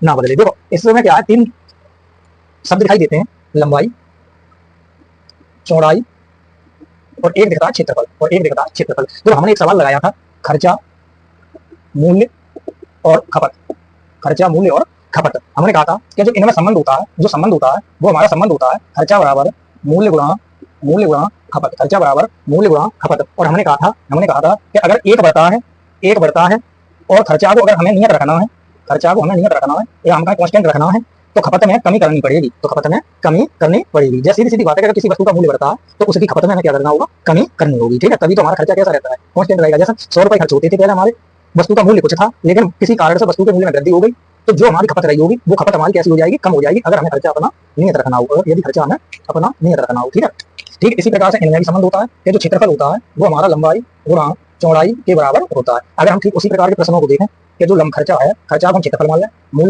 ना बदले। देखो इसमें क्या है, तीन शब्द दिखाई देते हैं, लंबाई, चौड़ाई और एक दिखता है क्षेत्रफल, और एक दिखता है क्षेत्रफल। तो हमने एक सवाल लगाया था, खर्चा, मूल्य और खपत। खर्चा, मूल्य और खपत। हमने कहा था कि जो इनमें संबंध होता है, जो संबंध होता है वो हमारा संबंध होता है खर्चा बराबर मूल्य गुणा खपत। खर्चा बराबर मूल्य गुणा खपत। और हमने कहा था कि अगर एक बढ़ता है और खर्चा को अगर हमें नियत रखना है, खर्चा को हमें नियत रखना है या हमका कांस्टेंट रखना है, तो खपत में कमी करनी पड़ेगी। तो खपत में कमी करनी पड़ेगी। जैसे सीधी सीधी बात है, अगर किसी वस्तु का मूल्य बढ़ता है तो उसकी खपत में हमें क्या करना होगा, कमी करनी होगी। ठीक है, तभी तो हमारा खर्चा कैसा रहता है, कांस्टेंट रहेगा। जैसे 100 रुपए खर्च होते थे पहले हमारे, वस्तु का मूल्य कुछ था, लेकिन किसी कारण से वस्तु के मूल्य में वृद्धि हो गई, तो जो हमारी खपत रही होगी वो खपत हमारी कैसी हो जाएगी, कम हो जाएगी, अगर हमें खर्चा अपना नियत रखना हो, यदि खर्चा हमें अपना नियत रखना हो। ठीक है, ठीक इसी प्रकार से इनमें भी संबंध होता है कि जो क्षेत्रफल होता है वो हमारा लंबाई गुणा चौड़ाई के बराबर होता है। अगर हम ठीक उसी प्रकार के प्रश्नों को देखें कि जो खर्चा है, खर्चा को हम क्षेत्रफल मान लें, मूल्य